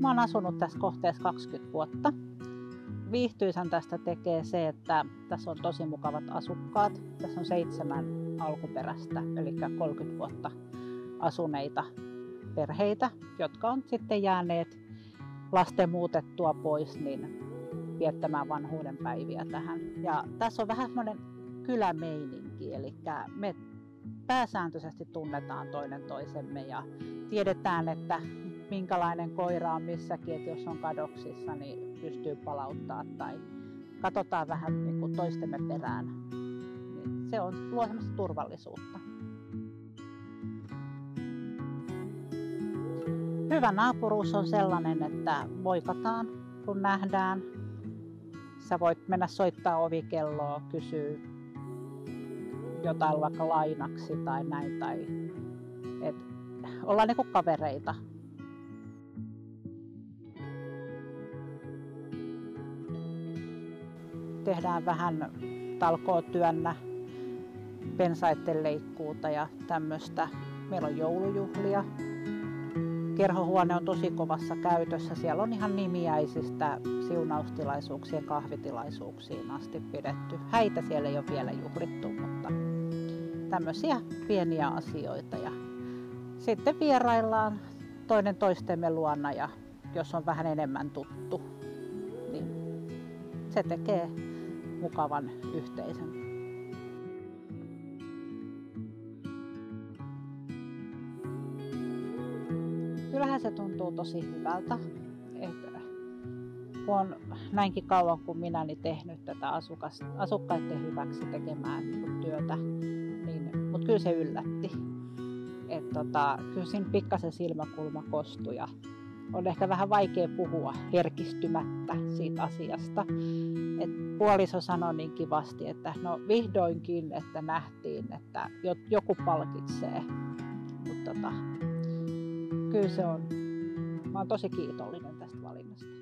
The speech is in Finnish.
Mä oon asunut tässä kohteessa 20 vuotta. Viihtyisän tästä tekee se, että tässä on tosi mukavat asukkaat. Tässä on 7 alkuperäistä, eli 30 vuotta asuneita perheitä, jotka on sitten jääneet lasten muutettua pois niin viettämään vanhuuden päiviä tähän. Ja tässä on vähän semmoinen kylämeininki, eli me pääsääntöisesti tunnetaan toinen toisemme ja tiedetään, että minkälainen koira on missäkin, että jos on kadoksissa, niin pystyy palauttaa tai katsotaan vähän niin kuin toistemme perään. Niin se luo semmoista turvallisuutta. Hyvä naapuruus on sellainen, että moikataan kun nähdään. Sä voit mennä soittaa ovikelloa, kysyä jotain vaikka lainaksi tai näin. Ollaan niinku kavereita. Tehdään vähän talkootyönnä, pensaitten leikkuuta ja tämmöistä. Meillä on joulujuhlia. Kerhohuone on tosi kovassa käytössä. Siellä on ihan nimiäisistä siunaustilaisuuksien, kahvitilaisuuksiin asti pidetty. Häitä siellä ei ole vielä juhlittu, mutta tämmöisiä pieniä asioita. Ja sitten vieraillaan toinen toistemme luona ja jos on vähän enemmän tuttu, niin se tekee mukavan yhteisön. Kyllähän se tuntuu tosi hyvältä, että kun on näinkin kauan kuin minä tehnyt tätä asukkaiden hyväksi tekemään työtä, mutta kyllä se yllätti. Kyllä siinä pikkasen silmäkulma kostui ja on ehkä vähän vaikea puhua herkistymättä siitä asiasta. Puoliso sanoi niin kivasti, että no vihdoinkin, että nähtiin, että joku palkitsee. Mutta kyllä se on. Mä oon tosi kiitollinen tästä valinnasta.